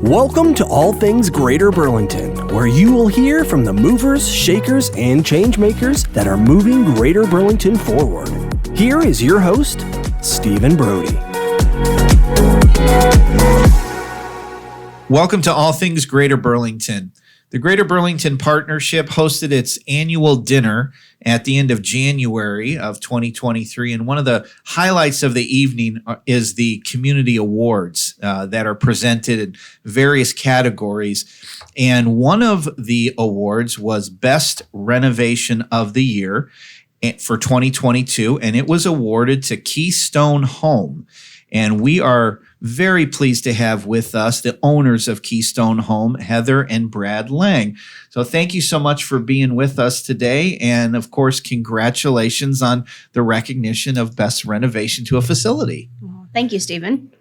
Welcome to All Things Greater Burlington, where you will hear from the movers, shakers, and changemakers that are moving Greater Burlington forward. Here is your host, Stephen Brody. Welcome to All Things Greater Burlington. The Greater Burlington Partnership hosted its annual dinner at the end of January of 2023. And one of the highlights of the evening is the community awards that are presented in various categories. And one of the awards was Best Renovation of the Year for 2022. And it was awarded to Keystone Home. And we are very pleased to have with us the owners of Keystone Home, Heather and Brad Lange. So thank you so much for being with us today. And of course, congratulations on the recognition of Best Renovation to a Facility. Well, thank you, Stephen.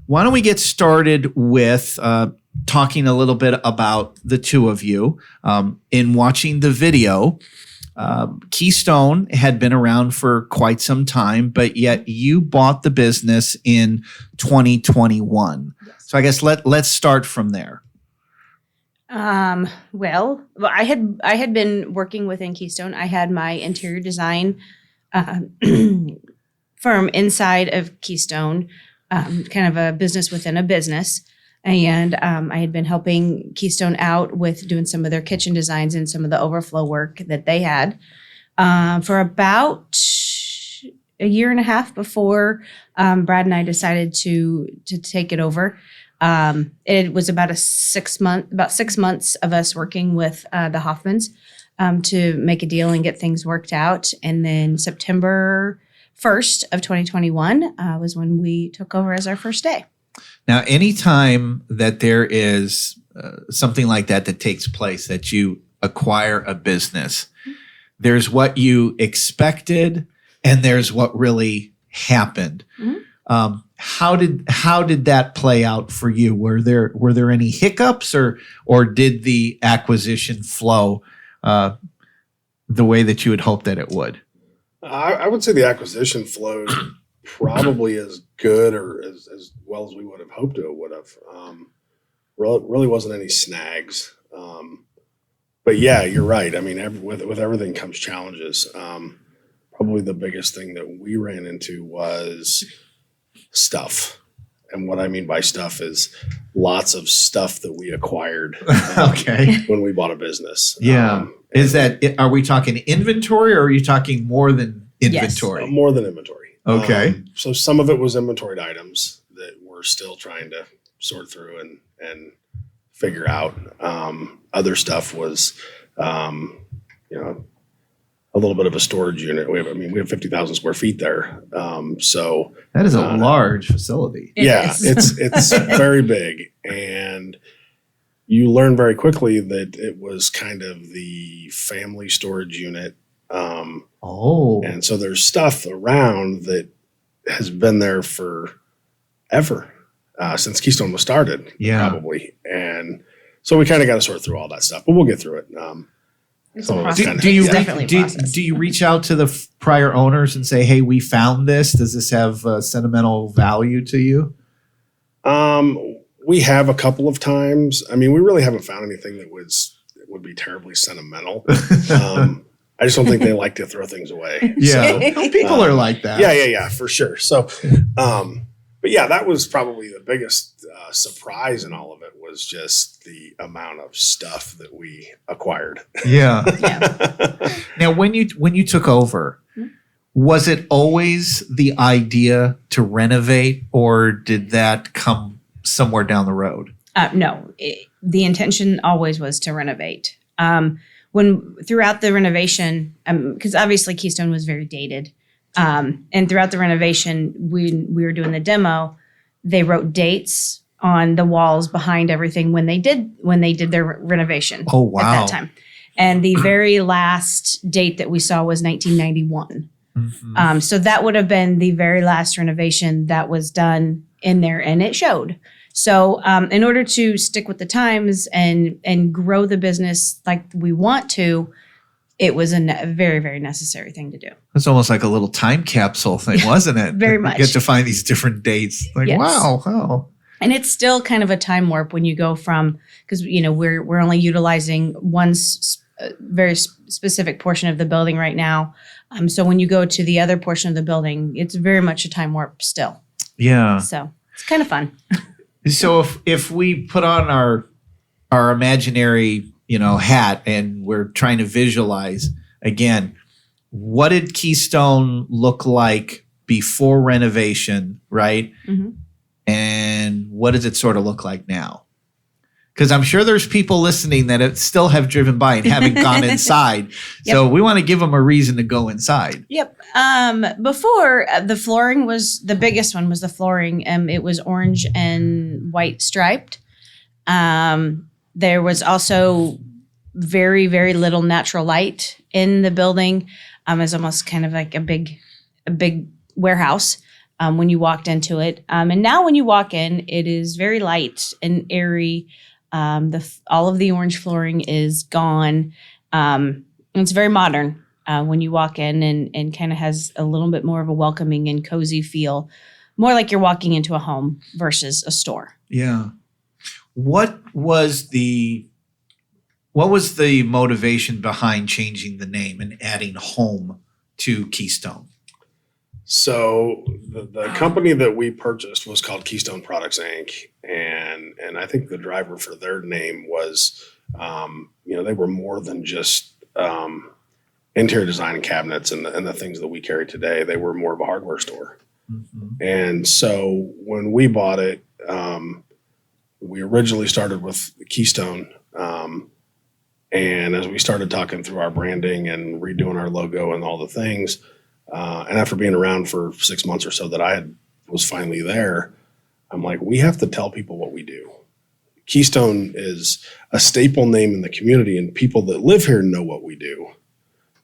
Why don't we get started with talking a little bit about the two of you. In watching the video, Keystone had been around for quite some time, but yet you bought the business in 2021. Yes. So I guess let's start from there. Well, I had been working within Keystone. I had my interior design firm inside of Keystone, kind of a business within a business. And I had been helping Keystone out with doing some of their kitchen designs and some of the overflow work that they had for about a year and a half before Brad and I decided to take it over. It was about 6 months of us working with the Hoffmans to make a deal and get things worked out. And then September 1st of 2021 was when we took over as our first day. Now, anytime that there is something like that takes place, that you acquire a business, there's what you expected and there's what really happened. Mm-hmm. How did that play out for you? Were there any hiccups or did the acquisition flow the way that you had hoped that it would? I would say the acquisition flowed probably as good or as well as we would have hoped it would have. Really wasn't any snags. But yeah, you're right. I mean, with everything comes challenges. Probably the biggest thing that we ran into was stuff. And what I mean by stuff is lots of stuff that we acquired when we bought a business. Yeah. Are we talking inventory or are you talking more than inventory? Yes. More than inventory. Okay. So some of it was inventoried items that we're still trying to sort through and figure out. Other stuff was, a little bit of a storage unit. We have 50,000 square feet there. So that is a large facility. It's very big, and you learn very quickly that it was kind of the family storage unit. And so there's stuff around that has been there forever, since Keystone was started, probably. And so we kind of got to sort through all that stuff, but we'll get through it. Do you reach out to the prior owners and say, hey, we found this? Does this have sentimental value to you? We have a couple of times. I mean, we really haven't found anything that would be terribly sentimental. I just don't think they like to throw things away. Yeah. So, people are like that. Yeah, for sure. So, but yeah, that was probably the biggest surprise in all of it was just the amount of stuff that we acquired. Yeah. Now, when you took over, was it always the idea to renovate, or did that come somewhere down the road? No, the intention always was to renovate. Throughout the renovation, because obviously Keystone was very dated, and throughout the renovation, we were doing the demo. They wrote dates on the walls behind everything when they did their renovation. Oh wow! At that time, and the very last date that we saw was 1991. Mm-hmm. So that would have been the very last renovation that was done in there, and it showed. So in order to stick with the times and grow the business like we want to, it was a very, very necessary thing to do. It's almost like a little time capsule thing, wasn't it? Very much. You get to find these different dates. Like, yes. Wow. And it's still kind of a time warp when you go from, because, you know, we're only utilizing one very specific portion of the building right now. So when you go to the other portion of the building, it's very much a time warp still. Yeah. So it's kind of fun. So if we put on our imaginary, you know, hat and we're trying to visualize again, what did Keystone look like before renovation, right? Mm-hmm. And what does it sort of look like now? Because I'm sure there's people listening that still have driven by and haven't gone inside. Yep. So we want to give them a reason to go inside. Yep. Before the flooring was the biggest one was the flooring. It was orange and white striped. There was also very, very little natural light in the building. It was almost kind of like a big warehouse when you walked into it. And now when you walk in, it is very light and airy. All of the orange flooring is gone. It's very modern when you walk in and kind of has a little bit more of a welcoming and cozy feel, more like you're walking into a home versus a store. Yeah. What was the motivation behind changing the name and adding home to Keystone? So the company that we purchased was called Keystone Products Inc. And I think the driver for their name was, they were more than just interior design and cabinets and the things that we carry today. They were more of a hardware store. Mm-hmm. And so when we bought it, we originally started with Keystone. And as we started talking through our branding and redoing our logo and all the things, and after being around for 6 months or so that I was finally there, I'm like, we have to tell people what we do. Keystone is a staple name in the community, and people that live here know what we do.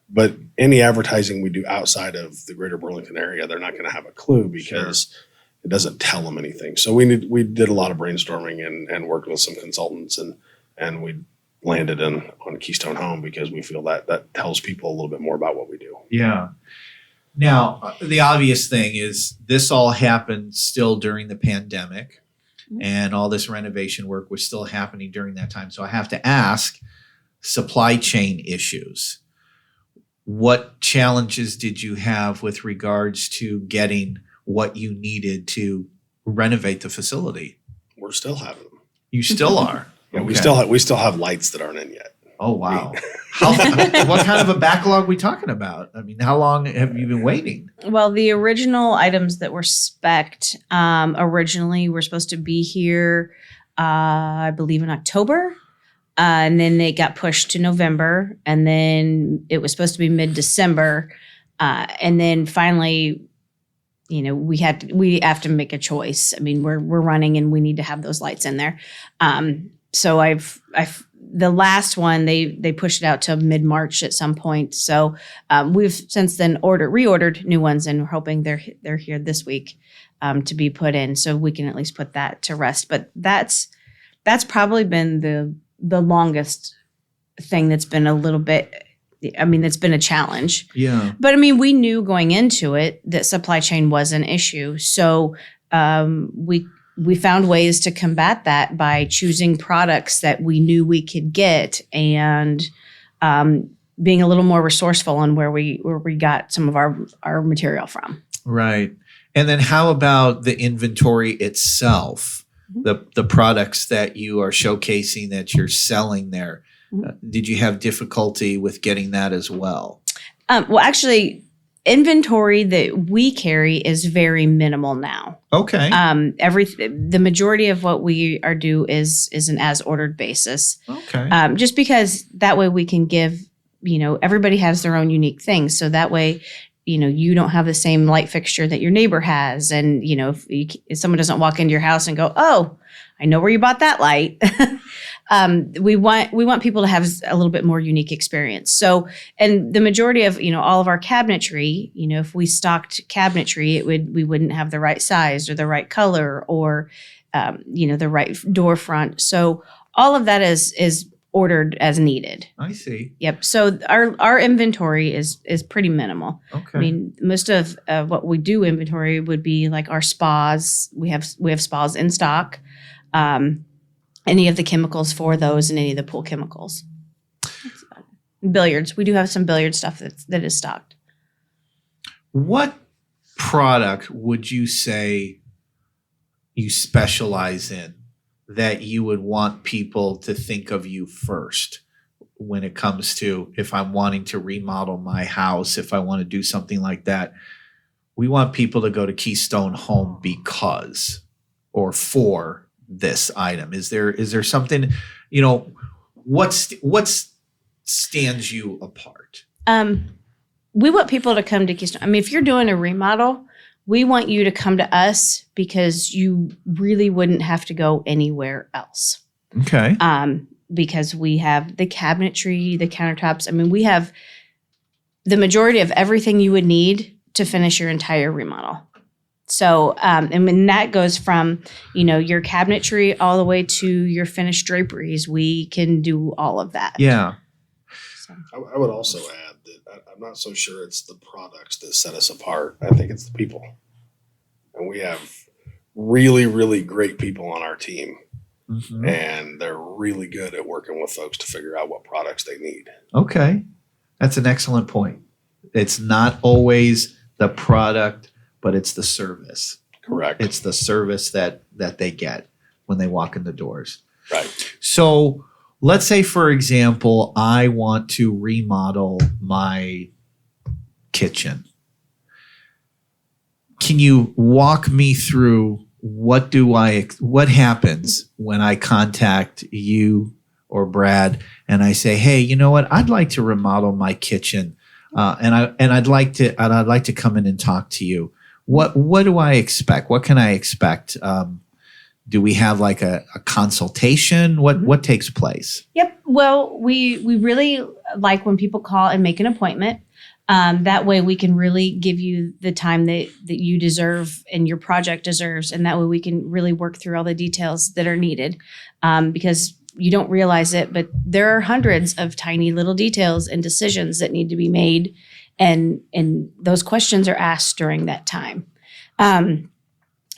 But any advertising we do outside of the greater Burlington area, they're not going to have a clue because it doesn't tell them anything. So we did a lot of brainstorming and worked with some consultants, and we landed on Keystone Home because we feel that tells people a little bit more about what we do. Yeah. Now, the obvious thing is this all happened still during the pandemic, and all this renovation work was still happening during that time. So I have to ask, supply chain issues. What challenges did you have with regards to getting what you needed to renovate the facility? We're still having them. You still are? Yeah, Okay. we still have lights that aren't in yet. Oh, wow. What kind of a backlog are we talking about? I mean, how long have you been waiting? Well, the original items that were spec'd originally were supposed to be here, I believe, in October. And then they got pushed to November. And then it was supposed to be mid-December. And then finally, we have to make a choice. I mean, we're running and we need to have those lights in there. So the last one, they pushed it out to mid-March at some point. So we've since then reordered new ones, and we're hoping they're here this week to be put in, so we can at least put that to rest. But that's probably been the longest thing that's been a little bit. I mean, that's been a challenge. Yeah. But I mean, we knew going into it that supply chain was an issue. So we found ways to combat that by choosing products that we knew we could get and being a little more resourceful on where we got some of our material from. Right. And then how about the inventory itself, the products that you are showcasing that you're selling there? Did you have difficulty with getting that as well? Well, actually, inventory that we carry is very minimal now. Okay. The majority of what we do is an as ordered basis. Okay. Just because that way we can give, everybody has their own unique things. So that way, you don't have the same light fixture that your neighbor has. And, if someone doesn't walk into your house and go, oh, I know where you bought that light. We want people to have a little bit more unique experience. So, and the majority of, all of our cabinetry, if we stocked cabinetry, we wouldn't have the right size or the right color or, the right door front. So all of that is ordered as needed. I see. Yep. So our inventory is pretty minimal. Okay. I mean, most of what we do inventory would be like our spas. We have spas in stock. Any of the chemicals for those and any of the pool chemicals. Billiards. We do have some billiard stuff that is stocked. What product would you say you specialize in that you would want people to think of you first when it comes to, if I'm wanting to remodel my house, if I want to do something like that? We want people to go to Keystone Home because or for this item. Is there something, what stands you apart? We want people to come to Keystone. I mean, if you're doing a remodel, we want you to come to us because you really wouldn't have to go anywhere else. Okay. Because we have the cabinetry, the countertops. I mean, we have the majority of everything you would need to finish your entire remodel. So, and when that goes from, your cabinetry all the way to your finished draperies, we can do all of that. Yeah. So. I would also add that I'm not so sure it's the products that set us apart. I think it's the people. And we have really, really great people on our team. Mm-hmm. And they're really good at working with folks to figure out what products they need. Okay. That's an excellent point. It's not always the product, but it's the service. Correct. It's the service that they get when they walk in the doors. Right. So let's say, for example, I want to remodel my kitchen. Can you walk me through what happens when I contact you or Brad and I say, hey, you know what? I'd like to remodel my kitchen, and I'd like to come in and talk to you. What do I expect? What can I expect? Do we have like a consultation? What takes place? Yep. Well, we really like when people call and make an appointment. That way we can really give you the time that you deserve and your project deserves. And that way we can really work through all the details that are needed. Because you don't realize it, but there are hundreds of tiny little details and decisions that need to be made. And those questions are asked during that time.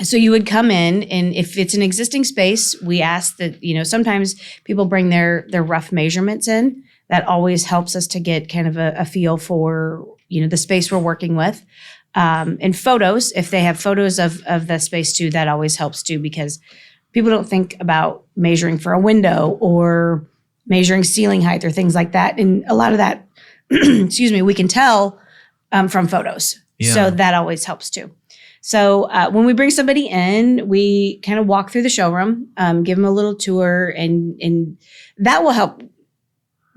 So you would come in, and if it's an existing space, we ask that, sometimes people bring their rough measurements in. That always helps us to get kind of a feel for, the space we're working with. And photos, if they have photos of the space too, that always helps too, because people don't think about measuring for a window or measuring ceiling height or things like that. And a lot of that, we can tell from photos. Yeah. So that always helps too. So when we bring somebody in, we kind of walk through the showroom, give them a little tour, and that will help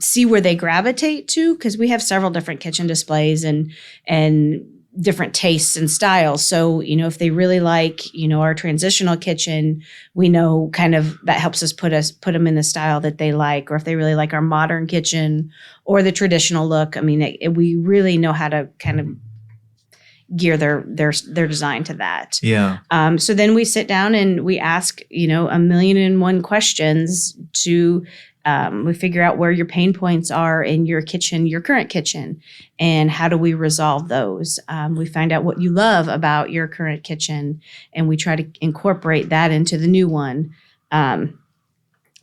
see where they gravitate to, because we have several different kitchen displays and different tastes and styles. So, if they really like, our transitional kitchen, we know kind of that helps us put them in the style that they like, or if they really like our modern kitchen or the traditional look. I mean, we really know how to kind of gear their design to that. Yeah. So then we sit down and we ask, 1,000,001 questions to, we figure out where your pain points are in your kitchen, your current kitchen, and how do we resolve those? We find out what you love about your current kitchen, and we try to incorporate that into the new one.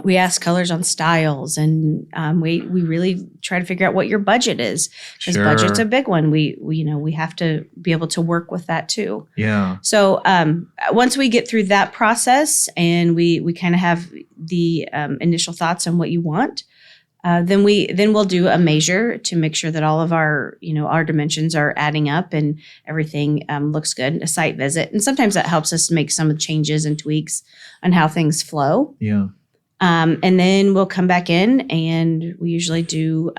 We ask colors on styles, and we really try to figure out what your budget is, because Sure. budget's a big one. We have to be able to work with that too. Yeah. So once we get through that process and we kind of have the initial thoughts on what you want, then we'll do a measure to make sure that all of our our dimensions are adding up and everything looks good. A site visit, and sometimes that helps us make some changes and tweaks on how things flow. Yeah. And then we'll come back in, and we usually do,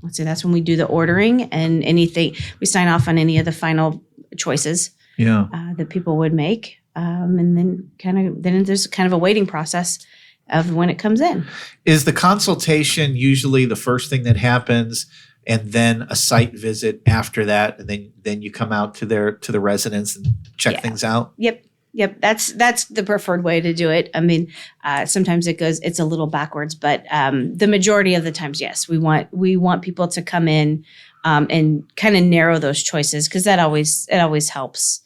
that's when we do the ordering and anything. We sign off on any of the final choices that people would make. And then there's kind of a waiting process of when it comes in. Is the consultation usually the first thing that happens, and then a site visit after that, and then you come out to the residence and check things out? Yep. Yep. That's the preferred way to do it. I mean, sometimes it's a little backwards, but the majority of the times, yes, we want people to come in and kind of narrow those choices, because it always helps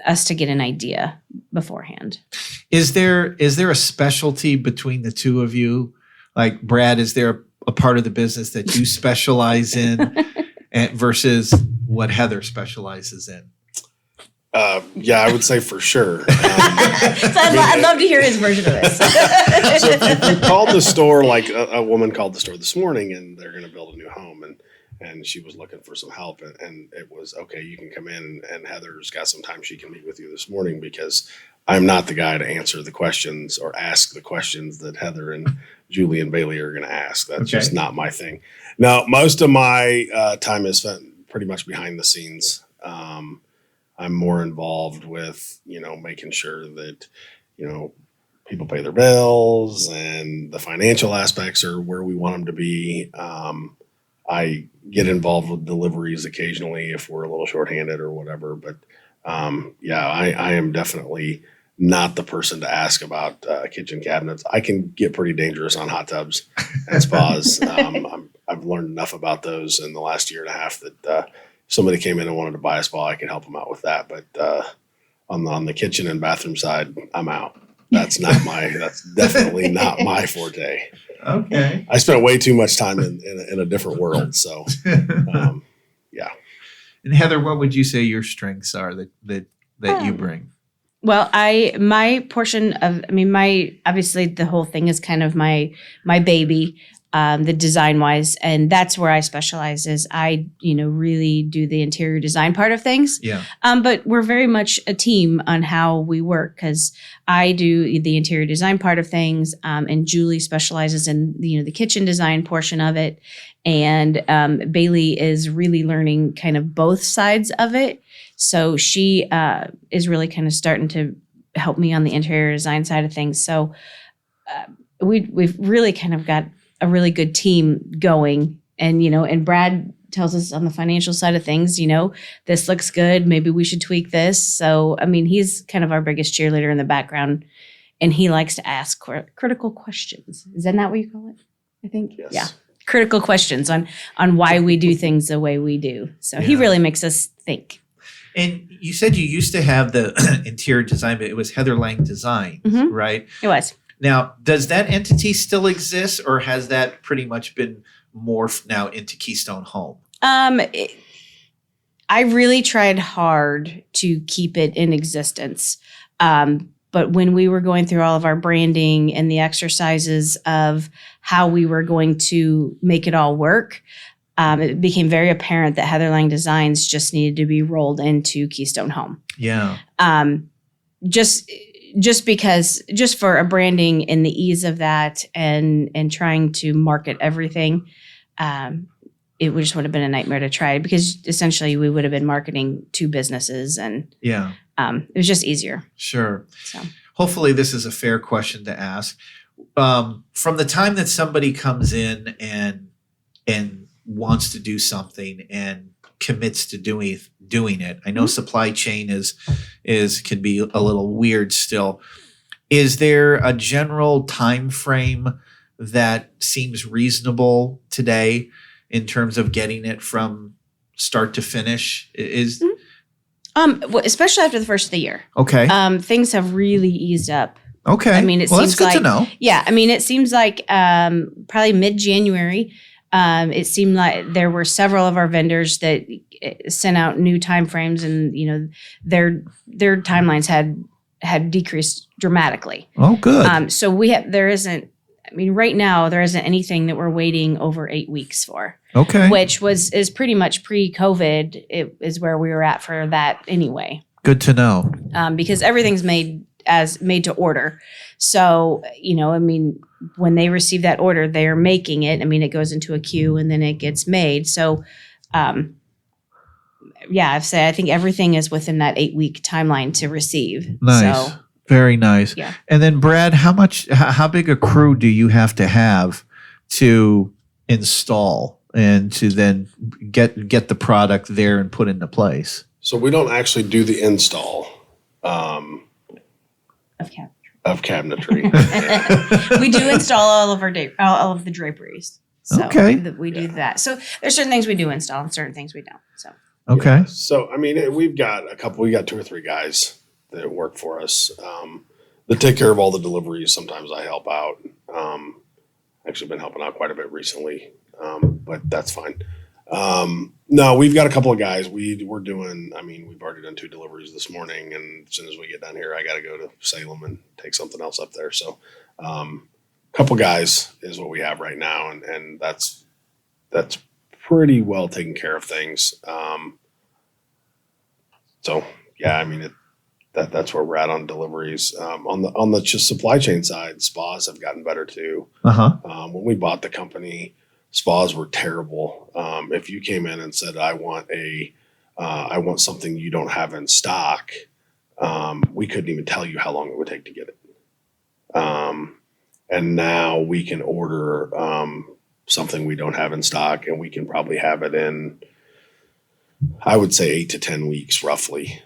us to get an idea beforehand. Is there a specialty between the two of you? Like, Brad, is there a part of the business that you specialize in versus what Heather specializes in? Yeah, I would say for sure. So I'd love to hear his version of this. So if you called the store, like a woman called the store this morning, and they're going to build a new home, and she was looking for some help, and it was, okay, you can come in, and Heather's got some time she can meet with you this morning, because I'm not the guy to answer the questions or ask the questions that Heather and Julie and Bailey are going to ask. That's just not my thing. Now, most of my time is spent pretty much behind the scenes. I'm more involved with, making sure that, people pay their bills and the financial aspects are where we want them to be. I get involved with deliveries occasionally if we're a little shorthanded or whatever. But I am definitely not the person to ask about kitchen cabinets. I can get pretty dangerous on hot tubs and spas. I've learned enough about those in the last year and a half that somebody came in and wanted to buy a spa, I could help them out with that. But on the kitchen and bathroom side, I'm out. That's definitely not my forte. Okay. I spent way too much time in a different world. So, yeah. And Heather, what would you say your strengths are that you bring? Well, my portion of, obviously the whole thing is kind of my baby. The design wise, and that's where I specialize. Is I, really do the interior design part of things. Yeah. But we're very much a team on how we work, because I do the interior design part of things, and Julie specializes in the kitchen design portion of it, and Bailey is really learning kind of both sides of it. So she is really kind of starting to help me on the interior design side of things. So we've really kind of got a really good team going, and Brad tells us on the financial side of things, this looks good, maybe we should tweak this. So, he's kind of our biggest cheerleader in the background, and he likes to ask critical questions. Isn't that what you call it? I think. Yes. Yeah. Critical questions on why we do things the way we do. So he really makes us think. And you said you used to have the interior design, but it was Heather Lange Design, right? It was. Now, does that entity still exist, or has that pretty much been morphed now into Keystone Home? I really tried hard to keep it in existence. But when we were going through all of our branding and the exercises of how we were going to make it all work, it became very apparent that Heather Lange Designs just needed to be rolled into Keystone Home. Yeah. Just because, just for a branding and the ease of that, and trying to market everything, it just would have been a nightmare to try, because essentially we would have been marketing two businesses, and it was just easier. Sure. So hopefully this is a fair question to ask. From the time that somebody comes in and wants to do something and commits to doing it. I know supply chain can be a little weird still. Is there a general time frame that seems reasonable today in terms of getting it from start to finish? especially after the first of the year. Okay. Things have really eased up. Okay. It well, seems that's good to know. Yeah. It seems like probably mid-January, it seemed like there were several of our vendors that sent out new timeframes, and their timelines had decreased dramatically. Oh, good. So there isn't. Right now there isn't anything that we're waiting over 8 weeks for. Okay. Which is pretty much pre-COVID. It is where we were at for that anyway. Good to know. Because everything's made to order. So, when they receive that order, they're making it. It goes into a queue and then it gets made. So, I think everything is within that 8-week timeline to receive. Nice. So, very nice. Yeah. And then Brad, how big a crew do you have to install and to then get the product there and put into place? So we don't actually do the install. of cabinetry. We do install all of the draperies. So Okay. we do that. So there's certain things we do install and certain things we don't. So Okay. Yeah. So, I mean, we got 2 or 3 guys that work for us that take care of all the deliveries. Sometimes I help out. Actually been helping out quite a bit recently, but that's fine. No, we've got a couple of guys. We've already done 2 deliveries this morning, and as soon as we get down here, I got to go to Salem and take something else up there. So, couple guys is what we have right now, and that's pretty well taken care of things. So yeah, I mean, that's where we're at on deliveries. On the just supply chain side, spas have gotten better too. When we bought the company, spas were terrible. If you came in and said, I want something you don't have in stock, we couldn't even tell you how long it would take to get it. And now we can order something we don't have in stock, and we can probably have it in, I would say 8 to 10 weeks roughly,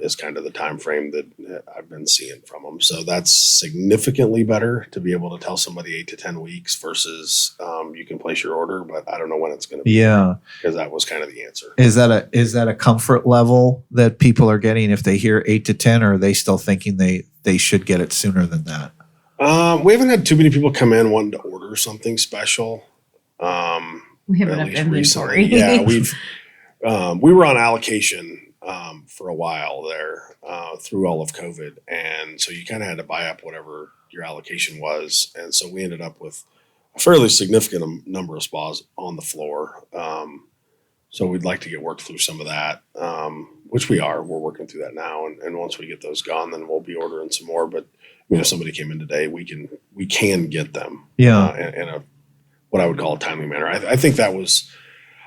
is kind of the time frame that I've been seeing from them. So that's significantly better to be able to tell somebody 8 to 10 weeks versus you can place your order, but I don't know when it's going to be. Yeah. Because that was kind of the answer. Is that a comfort level that people are getting if they hear 8 to 10, or are they still thinking they should get it sooner than that? We haven't had too many people come in wanting to order something special. we have enough inventory. Yeah, we were on allocation for a while there through all of COVID, and so you kind of had to buy up whatever your allocation was, and so we ended up with a fairly significant number of spas on the floor. So we'd like to get worked through some of that, which we are. We're working through that now, and once we get those gone, then we'll be ordering some more. But if somebody came in today, we can get them. Yeah. In a what I would call a timely manner. I think that was.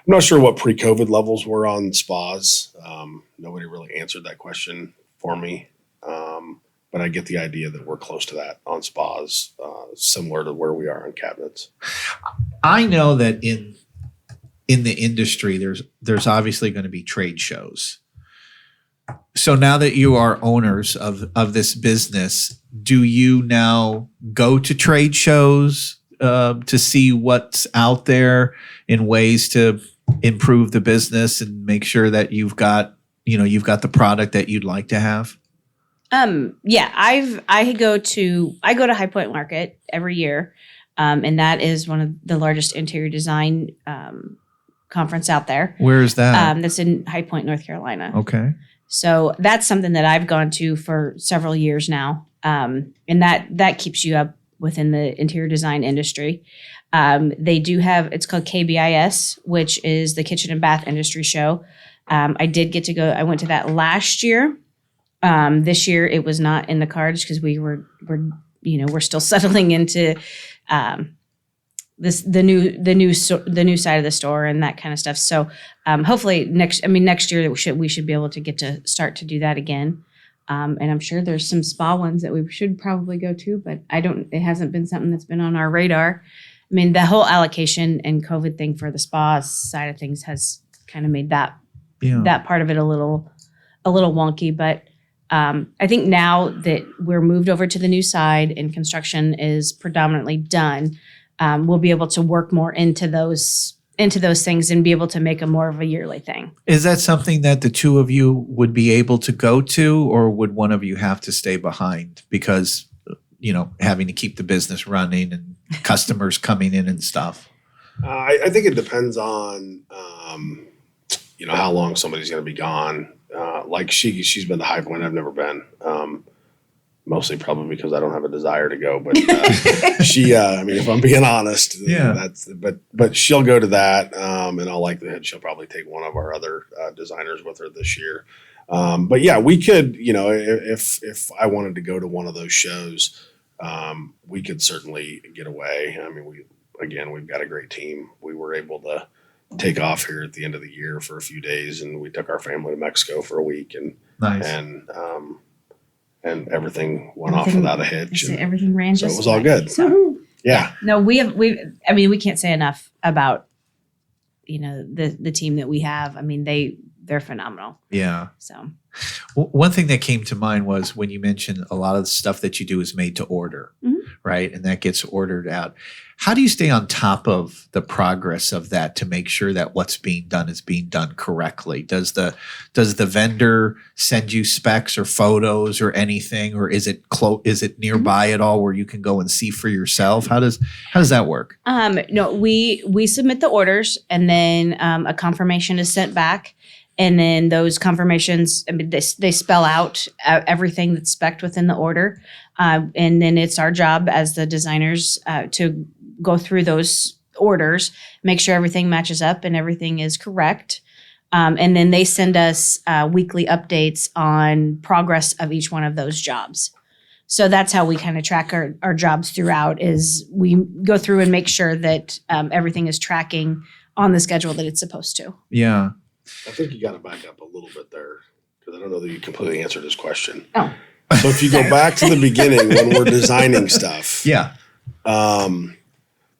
I'm not sure what pre-COVID levels were on spas. Nobody really answered that question for me. But I get the idea that we're close to that on spas, similar to where we are on cabinets. I know that in the industry, there's obviously going to be trade shows. So now that you are owners of this business, do you now go to trade shows to see what's out there in ways to improve the business and make sure that you've got the product that you'd like to have? Yeah, I go to High Point Market every year. And that is one of the largest interior design conference out there. Where is that? That's in High Point, North Carolina. Okay. So that's something that I've gone to for several years now. And that keeps you up within the interior design industry. They do have, it's called KBIS, which is the Kitchen and Bath Industry Show. I did get to go, I went to that last year. This year it was not in the cards because we're still settling into the new side of the store and that kind of stuff. So hopefully next year we should be able to get to start to do that again. And I'm sure there's some spa ones that we should probably go to, but it hasn't been something that's been on our radar. I mean, the whole allocation and COVID thing for the spa side of things has kind of made that part of it a little wonky. But I think now that we're moved over to the new side and construction is predominantly done, we'll be able to work more into those things and be able to make them more of a yearly thing. Is that something that the two of you would be able to go to, or would one of you have to stay behind because, having to keep the business running and customers coming in and stuff? I think it depends on, how long somebody's going to be gone. Like she's been to High Point. I've never been. Mostly probably because I don't have a desire to go, but if I'm being honest, but she'll go to that, and I'll likelihood she'll probably take one of our other designers with her this year. But yeah, we could, if I wanted to go to one of those shows, we could certainly get away. I mean, we've got a great team. We were able to take off here at the end of the year for a few days, and we took our family to Mexico for a week, and nice. And everything went off without a hitch. And everything ran so just it was all good. So yeah. No, we can't say enough about, the team that we have. I mean, they're phenomenal. Yeah. So One thing that came to mind was when you mentioned a lot of the stuff that you do is made to order, right? And that gets ordered out. How do you stay on top of the progress of that to make sure that what's being done is being done correctly? Does the vendor send you specs or photos or anything, or is it nearby at all where you can go and see for yourself? How does that work? No, we submit the orders, and then a confirmation is sent back. And then those confirmations, I mean, they spell out everything that's spec'd within the order. And then it's our job as the designers to go through those orders, make sure everything matches up and everything is correct. And then they send us weekly updates on progress of each one of those jobs. So that's how we kind of track our jobs throughout, is we go through and make sure that everything is tracking on the schedule that it's supposed to. Yeah. I think you got to back up a little bit there, because I don't know that you completely answered this question. Oh. So if you go back to the beginning when we're designing stuff, Yeah.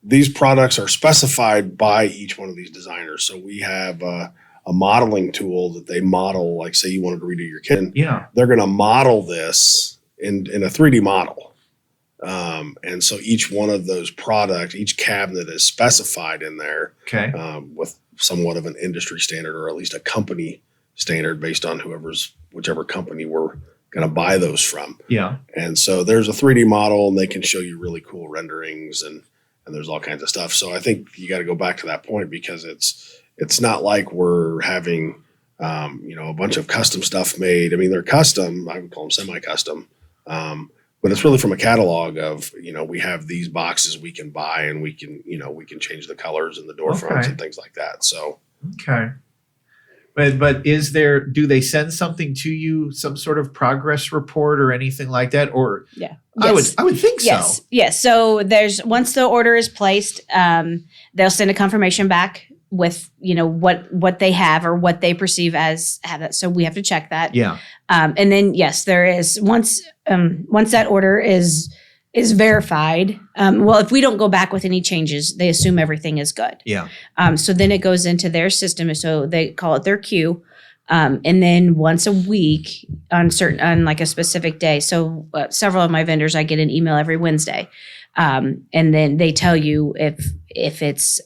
These products are specified by each one of these designers. So we have a modeling tool that they model, like say you wanted to redo your kitchen. Yeah. They're going to model this in a 3D model. And so each one of those products, each cabinet is specified in there Okay. with somewhat of an industry standard, or at least a company standard based on whichever company we're going to buy those from. Yeah. And so there's a 3D model, and they can show you really cool renderings, and there's all kinds of stuff. So I think you got to go back to that point, because it's not like we're having, a bunch of custom stuff made. I mean, they're custom. I would call them semi-custom. But it's really from a catalog of, we have these boxes we can buy, and we can change the colors and the door fronts and things like that. So, okay. But do they send something to you, some sort of progress report or anything like that? Or Yeah. I Yes. would think Yes. so. Yes. So once the order is placed, they'll send a confirmation back with, what they have or what they perceive as have that. So we have to check that. Yeah. And then, yes, there is once that order is verified. If we don't go back with any changes, they assume everything is good. Yeah. So then it goes into their system. So they call it their queue. And then once a week on like a specific day. So several of my vendors, I get an email every Wednesday. And then they tell you if it's,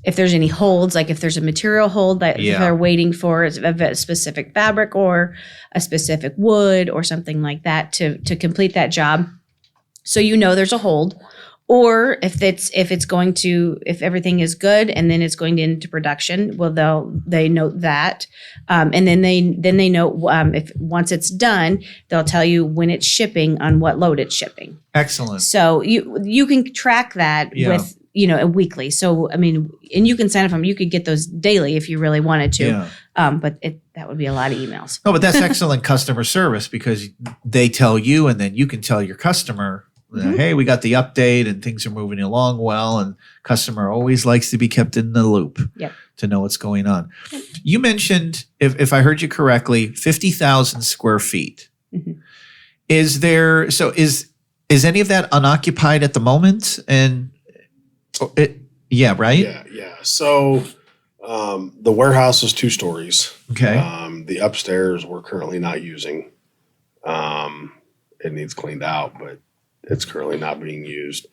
if there's any holds, like if there's a material hold that they're waiting for a specific fabric or a specific wood or something like that to complete that job. So there's a hold. Or if everything is good and then it's going into production, well, they note that, and then they note if once it's done, they'll tell you when it's shipping on what load it's shipping. Excellent. So you can track that with a weekly. So I mean, and you can sign up for them. You could get those daily if you really wanted to. Yeah. But that would be a lot of emails. No, but that's excellent customer service, because they tell you, and then you can tell your customer, hey, we got the update and things are moving along well, and customer always likes to be kept in the loop to know what's going on. Yep. You mentioned, if I heard you correctly, 50,000 square feet. Mm-hmm. Is any of that unoccupied at the moment? And right? Yeah. So the warehouse is 2 stories. Okay. The upstairs we're currently not using. It needs cleaned out, but it's currently not being used.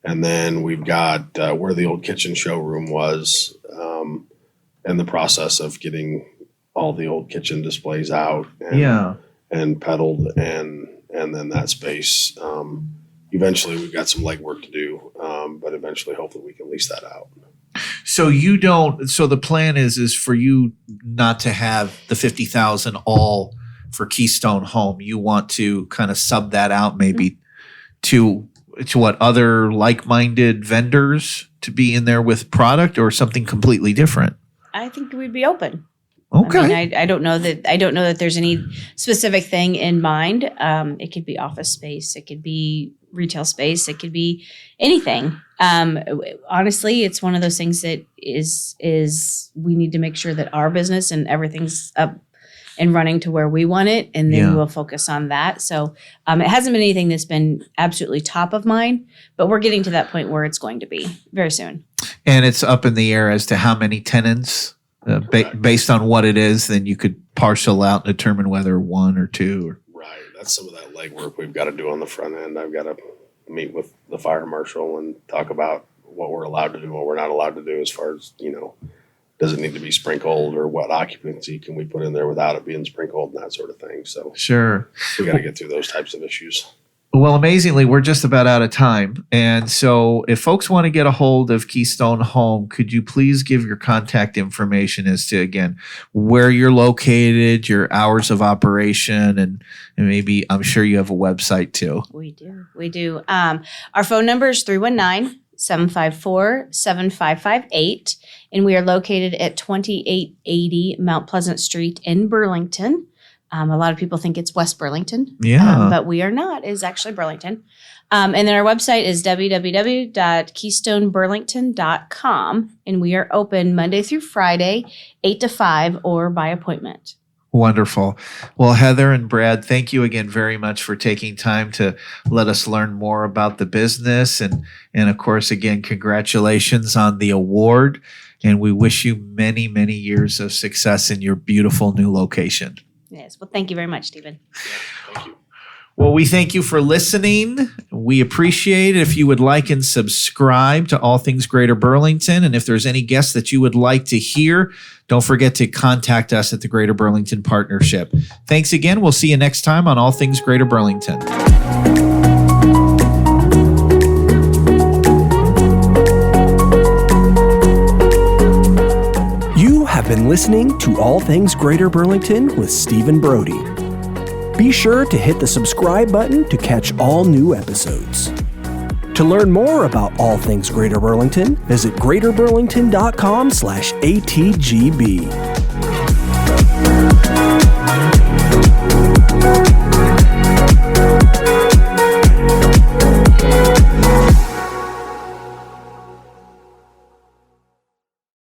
And then we've got where the old kitchen showroom was, in the process of getting all the old kitchen displays out and pedaled, and then that space. Eventually we've got some legwork to do, but eventually hopefully we can lease that out. So the plan is for you not to have the 50,000 all for Keystone Home. You want to kind of sub that out maybe to what, other like-minded vendors to be in there with product, or something completely different? I think we'd be open. Okay. I mean, I don't know that there's any specific thing in mind. It could be office space. It could be retail space. It could be anything. Honestly, it's one of those things that is we need to make sure that our business and everything's up and running to where we want it, and then we'll focus on that. So it hasn't been anything that's been absolutely top of mind, but we're getting to that point where it's going to be very soon. And it's up in the air as to how many tenants based on what it is, then you could parcel out and determine whether one or two. Or Right. That's some of that legwork we've got to do on the front end. I've got to meet with the fire marshal and talk about what we're allowed to do, what we're not allowed to do as far as, does it need to be sprinkled or what occupancy can we put in there without it being sprinkled and that sort of thing. So sure, we got to get through those types of issues. Well, amazingly, we're just about out of time. And so if folks want to get a hold of Keystone Home, could you please give your contact information as to, again, where you're located, your hours of operation, and maybe I'm sure you have a website too. We do. Our phone number is 319-754-7558, and we are located at 2880 Mount Pleasant Street in Burlington. A lot of people think it's West Burlington, but we are not. It is actually Burlington. And then our website is www.keystoneburlington.com, and we are open Monday through Friday, 8 to 5, or by appointment. Wonderful. Well, Heather and Brad, thank you again very much for taking time to let us learn more about the business. And of course, again, congratulations on the award. And we wish you many, many years of success in your beautiful new location. Yes. Well, thank you very much, Stephen. Thank you. Well, we thank you for listening. We appreciate it if you would like and subscribe to All Things Greater Burlington. And if there's any guests that you would like to hear, don't forget to contact us at the Greater Burlington Partnership. Thanks again. We'll see you next time on All Things Greater Burlington. You have been listening to All Things Greater Burlington with Stephen Brody. Be sure to hit the subscribe button to catch all new episodes. To learn more about All Things Greater Burlington, visit greaterburlington.com/ATGB.